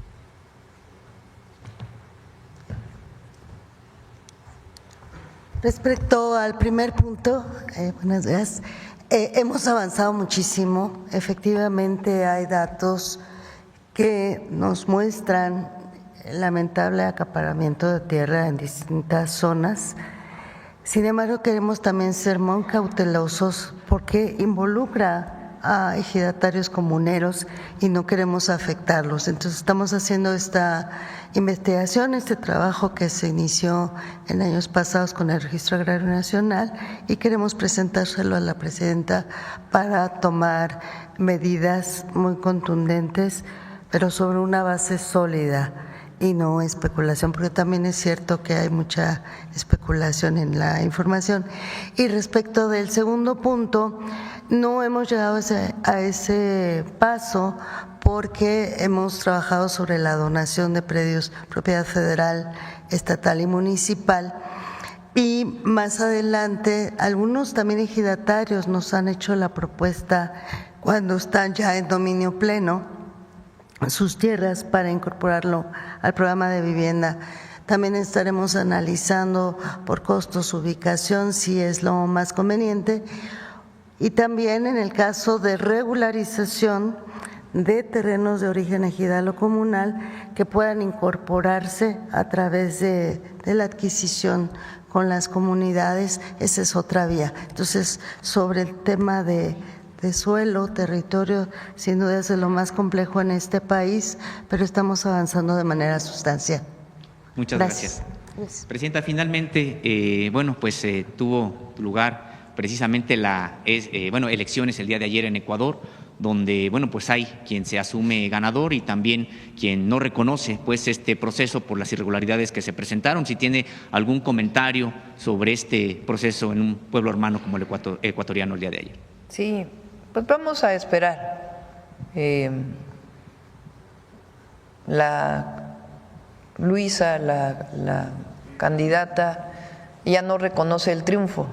Respecto al primer punto, buenos días, hemos avanzado muchísimo. Efectivamente, hay datos que nos muestran el lamentable acaparamiento de tierra en distintas zonas. Sin embargo, queremos también ser muy cautelosos porque involucra a ejidatarios comuneros y no queremos afectarlos. Entonces estamos haciendo esta investigación, este trabajo que se inició en años pasados con el Registro Agrario Nacional, y queremos presentárselo a la presidenta para tomar medidas muy contundentes, pero sobre una base sólida y no especulación, porque también es cierto que hay mucha especulación en la información. Y respecto del segundo punto, no hemos llegado a ese paso porque hemos trabajado sobre la donación de predios propiedad federal, estatal y municipal. Y más adelante, algunos también ejidatarios nos han hecho la propuesta, cuando están ya en dominio pleno, sus tierras, para incorporarlo al programa de vivienda. También estaremos analizando por costos, ubicación, si es lo más conveniente. Y también en el caso de regularización de terrenos de origen ejidal o comunal que puedan incorporarse a través de la adquisición con las comunidades, esa es otra vía. Entonces, sobre el tema de suelo, territorio, sin duda es lo más complejo en este país, pero estamos avanzando de manera sustancial. Muchas gracias. Presidenta, finalmente, bueno, pues tuvo lugar precisamente elecciones el día de ayer en Ecuador, donde bueno, pues hay quien se asume ganador y también quien no reconoce pues este proceso por las irregularidades que se presentaron. Si tiene algún comentario sobre este proceso en un pueblo hermano como el ecuatoriano el día de ayer. Sí, pues vamos a esperar. Luisa, la candidata, ya no reconoce el triunfo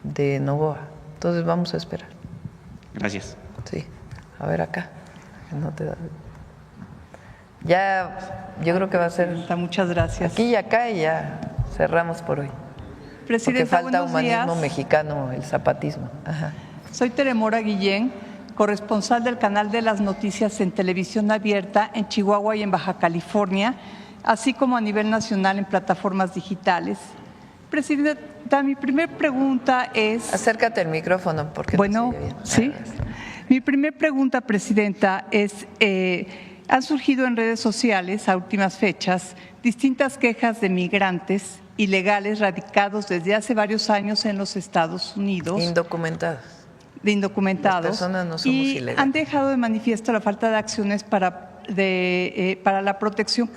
de Noboa, entonces vamos a esperar. Gracias. Sí, a ver acá. No te da. Ya, yo creo que va a ser. Muchas gracias. Aquí y acá, y ya cerramos por hoy. Presidenta, porque falta buenos humanismo días. mexicano, el zapatismo. Ajá. Soy Teremora Guillén, corresponsal del canal de las noticias en televisión abierta en Chihuahua y en Baja California, así como a nivel nacional en plataformas digitales. Presidenta, mi primer pregunta es… Acércate al micrófono porque bueno, no se oye bien. sí. Mi primer pregunta, Presidenta, es… han surgido en redes sociales a últimas fechas distintas quejas de migrantes ilegales radicados desde hace varios años en los Estados Unidos. Indocumentados. De indocumentados. Las personas no somos y ilegales. han dejado de manifiesto la falta de acciones para la protección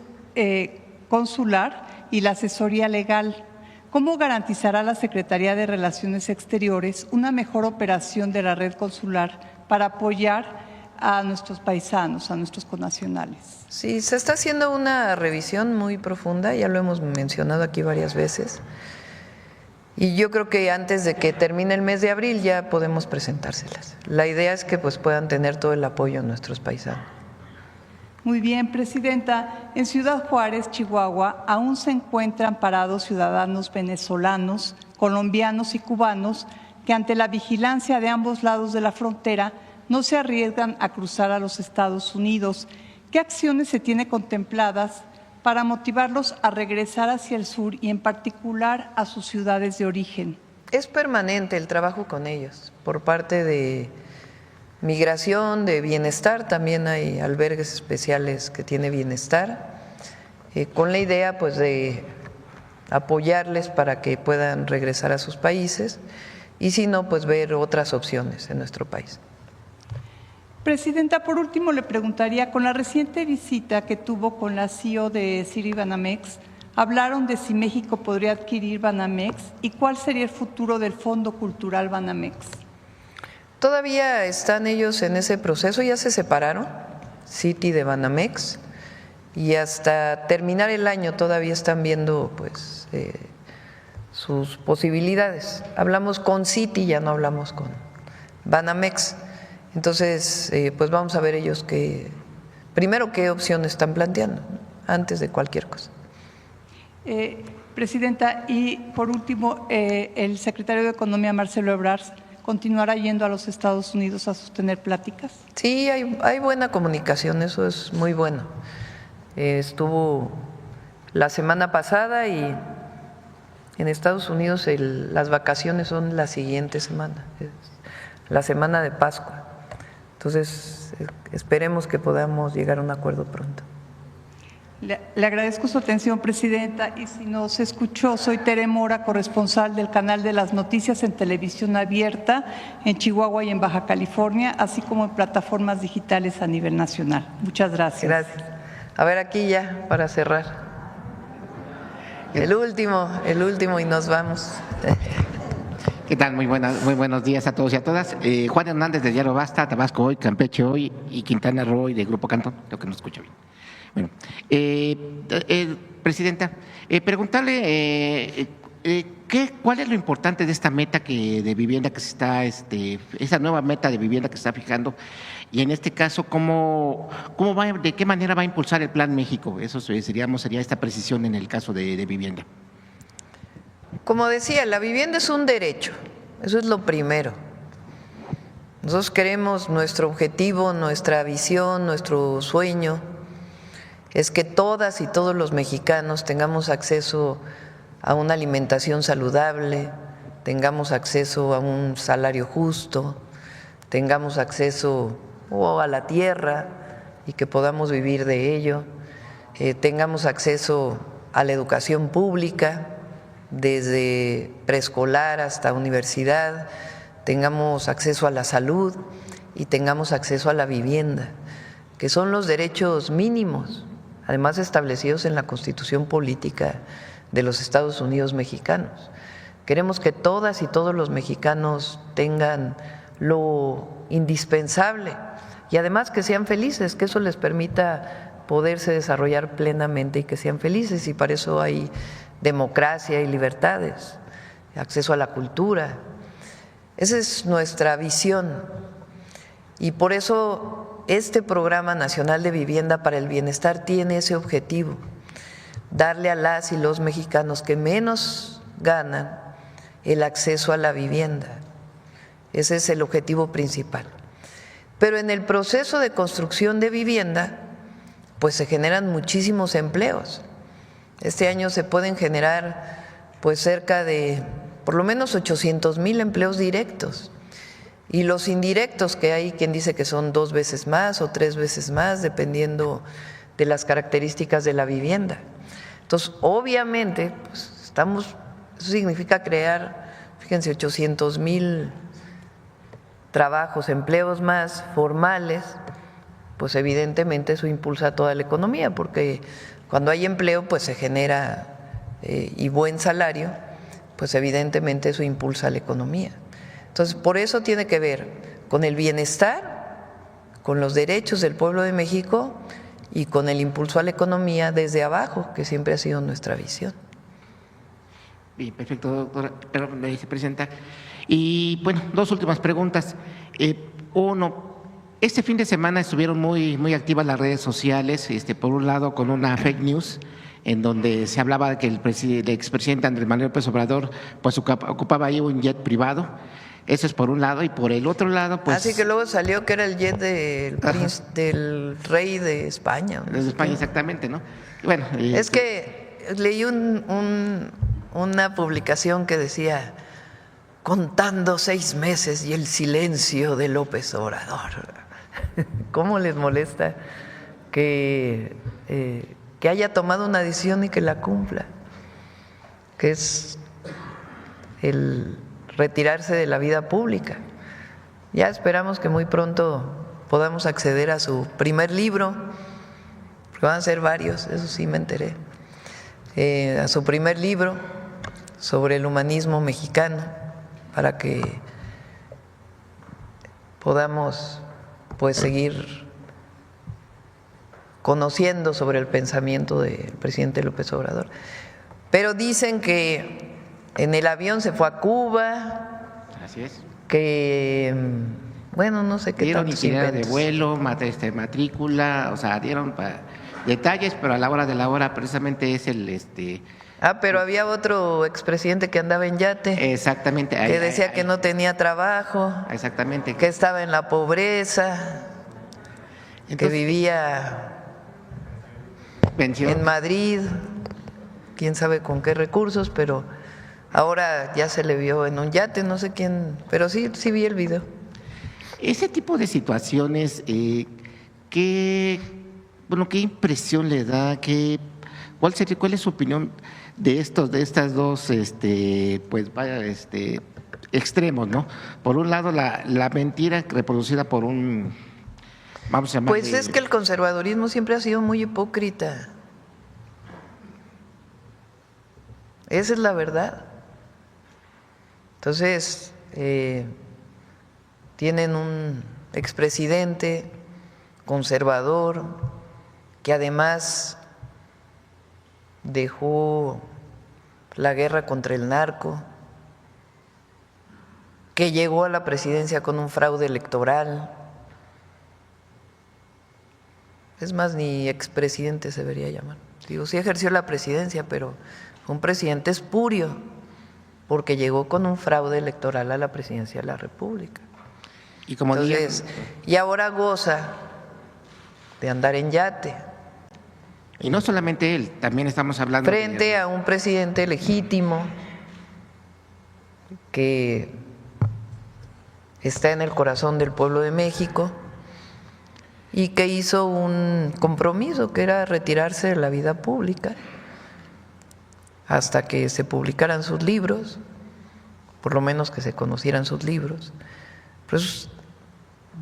consular y la asesoría legal. ¿Cómo garantizará la Secretaría de Relaciones Exteriores una mejor operación de la red consular para apoyar a nuestros paisanos, a nuestros connacionales? Sí, se está haciendo una revisión muy profunda, ya lo hemos mencionado aquí varias veces. Y yo creo que antes de que termine el mes de abril ya podemos presentárselas. La idea es que pues puedan tener todo el apoyo de nuestros paisanos. Muy bien, Presidenta. En Ciudad Juárez, Chihuahua, aún se encuentran parados ciudadanos venezolanos, colombianos y cubanos que ante la vigilancia de ambos lados de la frontera no se arriesgan a cruzar a los Estados Unidos. ¿Qué acciones se tiene contempladas para motivarlos a regresar hacia el sur y en particular a sus ciudades de origen? Es permanente el trabajo con ellos por parte de Migración, de Bienestar, también hay albergues especiales que tiene Bienestar, con la idea pues de apoyarles para que puedan regresar a sus países y si no, pues ver otras opciones en nuestro país. Presidenta, por último le preguntaría, con la reciente visita que tuvo con la CEO de Citibanamex, hablaron de si México podría adquirir Banamex y cuál sería el futuro del Fondo Cultural Banamex. Todavía están ellos en ese proceso, ya se separaron, Citi de Banamex, y hasta terminar el año todavía están viendo pues sus posibilidades. Hablamos con Citi, ya no hablamos con Banamex. Entonces, pues vamos a ver ellos primero qué opciones están planteando, antes de cualquier cosa. Presidenta, y por último, el secretario de Economía, Marcelo Ebrard, ¿continuará yendo a los Estados Unidos a sostener pláticas? Sí, hay buena comunicación, eso es muy bueno. Estuvo la semana pasada y en Estados Unidos las vacaciones son la siguiente semana, la semana de Pascua. Entonces, esperemos que podamos llegar a un acuerdo pronto. Le agradezco su atención, Presidenta, y si nos escuchó, soy Tere Mora, corresponsal del Canal de las Noticias en Televisión Abierta en Chihuahua y en Baja California, así como en plataformas digitales a nivel nacional. Muchas gracias. Gracias. A ver, aquí ya, para cerrar. El último y nos vamos. ¿Qué tal? Muy buenos días a todos y a todas. Juan Hernández de Diario Basta, Tabasco Hoy, Campeche Hoy y Quintana Roo Hoy de Grupo Cantón, creo que no escucha bien. Bueno, Presidenta, preguntarle cuál es lo importante de esta meta de vivienda que se está, esa nueva meta de vivienda que se está fijando, y en este caso, de qué manera va a impulsar el Plan México. Eso sería esta precisión en el caso de vivienda. Como decía, la vivienda es un derecho, eso es lo primero. Nosotros queremos, nuestro objetivo, nuestra visión, nuestro sueño es que todas y todos los mexicanos tengamos acceso a una alimentación saludable, tengamos acceso a un salario justo, tengamos acceso a la tierra y que podamos vivir de ello, tengamos acceso a la educación pública, desde preescolar hasta universidad, tengamos acceso a la salud y tengamos acceso a la vivienda, que son los derechos mínimos, además establecidos en la Constitución Política de los Estados Unidos mexicanos. Queremos que todas y todos los mexicanos tengan lo indispensable y además que sean felices, que eso les permita poderse desarrollar plenamente y que sean felices, y para eso hay democracia y libertades, acceso a la cultura. Esa es nuestra visión y por eso este Programa Nacional de Vivienda para el Bienestar tiene ese objetivo, darle a las y los mexicanos que menos ganan el acceso a la vivienda. Ese es el objetivo principal. Pero en el proceso de construcción de vivienda, pues se generan muchísimos empleos. Este año se pueden generar pues cerca de por lo menos 800,000 empleos directos, y los indirectos, que hay quien dice que son 2 veces más o 3 veces más, dependiendo de las características de la vivienda. Entonces, obviamente, pues eso significa crear, fíjense, 800,000 trabajos, empleos más formales, pues evidentemente eso impulsa toda la economía, porque cuando hay empleo, pues se genera y buen salario, pues evidentemente eso impulsa la economía. Entonces, por eso tiene que ver con el bienestar, con los derechos del pueblo de México y con el impulso a la economía desde abajo, que siempre ha sido nuestra visión. Bien, perfecto, doctora, vicepresidenta. Y bueno, 2 últimas preguntas. Uno, este fin de semana estuvieron muy activas las redes sociales, por un lado con una fake news, en donde se hablaba de que el expresidente Andrés Manuel López Obrador pues ocupaba ahí un jet privado. Eso es por un lado, y por el otro lado, pues… Así que luego salió que era el jet del rey de España. De España, exactamente, ¿no? Bueno, es que leí una publicación que decía, contando 6 meses y el silencio de López Obrador. ¿Cómo les molesta que que haya tomado una decisión y que la cumpla, que es el retirarse de la vida pública. Ya esperamos que muy pronto podamos acceder a su primer libro, porque van a ser varios, eso sí me enteré, a su primer libro sobre el humanismo mexicano, para que podamos pues seguir conociendo sobre el pensamiento del presidente López Obrador. Pero dicen que en el avión se fue a Cuba. Así es. Que, bueno, no sé qué dieron tantos itinerario de inventos. vuelo, matrícula, o sea, dieron detalles, pero a la hora de la hora precisamente es el pero había otro expresidente que andaba en yate, exactamente que decía que no tenía trabajo, exactamente que estaba en la pobreza, que Entonces, vivía pensión. en Madrid, quién sabe con qué recursos, pero ahora ya se le vio en un yate, no sé quién, pero sí vi el video. Ese tipo de situaciones, ¿qué impresión le da? ¿Cuál es su opinión de estas dos, extremos, ¿no? Por un lado, la mentira reproducida por un, vamos a llamar. Pues es que el conservadurismo siempre ha sido muy hipócrita. Esa es la verdad. Entonces, tienen un expresidente conservador que además dejó la guerra contra el narco, que llegó a la presidencia con un fraude electoral. Es más, ni expresidente se debería llamar. Digo, sí ejerció la presidencia, pero un presidente espurio, porque llegó con un fraude electoral a la presidencia de la República. Y como Entonces, y ahora goza de andar en yate. Y no solamente él, también estamos hablando Frente a un presidente legítimo que está en el corazón del pueblo de México y que hizo un compromiso que era retirarse de la vida pública hasta que se publicaran sus libros, por lo menos que se conocieran sus libros. Pues,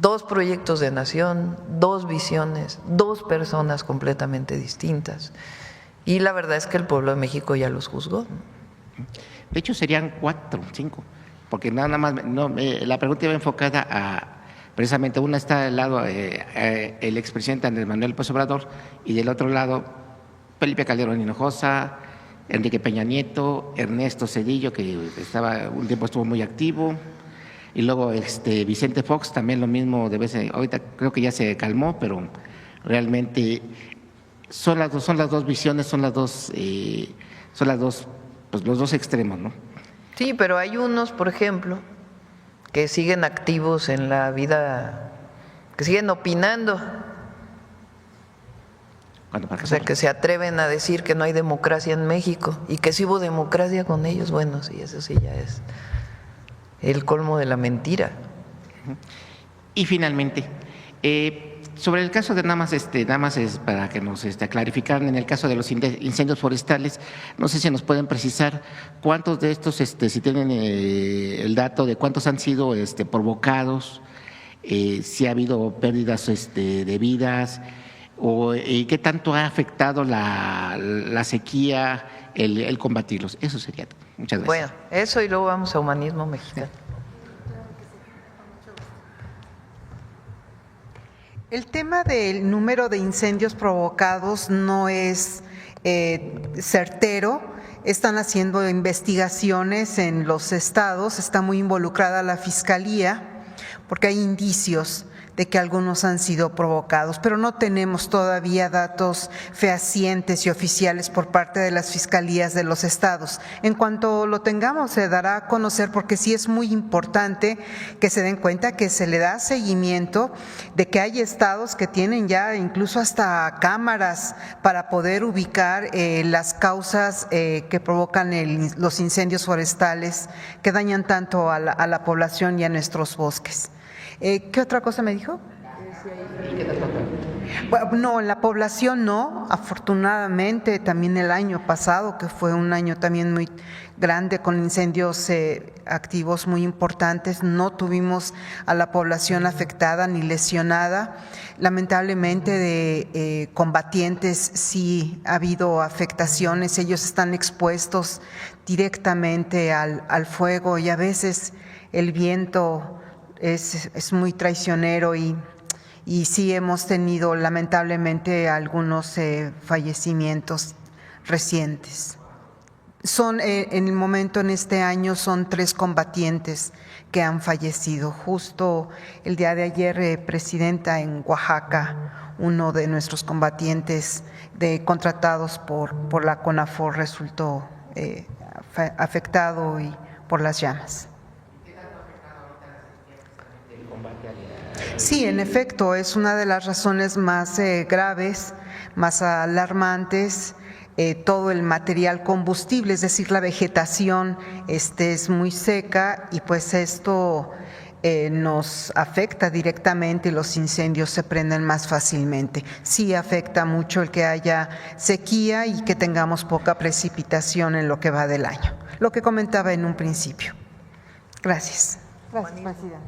dos proyectos de nación, dos visiones, dos personas completamente distintas. Y la verdad es que el pueblo de México ya los juzgó. De hecho, serían 4, 5, porque nada más, la pregunta iba enfocada a, precisamente, una está del lado el expresidente Andrés Manuel López Obrador y del otro lado Felipe Calderón Hinojosa, Enrique Peña Nieto, Ernesto Zedillo, que un tiempo estuvo muy activo, y luego Vicente Fox, también lo mismo, ahorita creo que ya se calmó, pero realmente son las dos visiones, son los dos extremos, ¿no? Sí, pero hay unos, por ejemplo, que siguen activos en la vida, que siguen opinando. O sea, que se atreven a decir que no hay democracia en México y que sí hubo democracia con ellos. Bueno, sí, eso sí ya es el colmo de la mentira. Y finalmente, sobre el caso de nada más es para que nos clarificaran, en el caso de los incendios forestales, no sé si nos pueden precisar cuántos de estos, si tienen el dato de cuántos han sido provocados, si ha habido pérdidas de vidas, o qué tanto ha afectado la sequía, el combatirlos. Eso sería todo. Muchas gracias. Bueno, eso y luego vamos a humanismo mexicano. El tema del número de incendios provocados no es certero. Están haciendo investigaciones en los estados, está muy involucrada la Fiscalía, porque hay indicios de que algunos han sido provocados, pero no tenemos todavía datos fehacientes y oficiales por parte de las fiscalías de los estados. En cuanto lo tengamos, se dará a conocer, porque sí es muy importante que se den cuenta que se le da seguimiento, de que hay estados que tienen ya incluso hasta cámaras para poder ubicar las causas que provocan los incendios forestales que dañan tanto a la población y a nuestros bosques. ¿Qué otra cosa me dijo? Bueno, no, en la población no, afortunadamente también el año pasado, que fue un año también muy grande con incendios activos muy importantes, no tuvimos a la población afectada ni lesionada. Lamentablemente de combatientes sí ha habido afectaciones, ellos están expuestos directamente al fuego y a veces el viento es muy traicionero y sí hemos tenido lamentablemente algunos fallecimientos recientes. Son en el momento, en este año, son 3 combatientes que han fallecido. Justo el día de ayer, Presidenta, en Oaxaca, uno de nuestros combatientes contratados por la CONAFOR resultó afectado y por las llamas. Sí, en efecto, es una de las razones más graves, más alarmantes. Todo el material combustible, es decir, la vegetación es muy seca y pues esto nos afecta directamente y los incendios se prenden más fácilmente. Sí afecta mucho el que haya sequía y que tengamos poca precipitación en lo que va del año, lo que comentaba en un principio. Gracias. Gracias, Presidenta.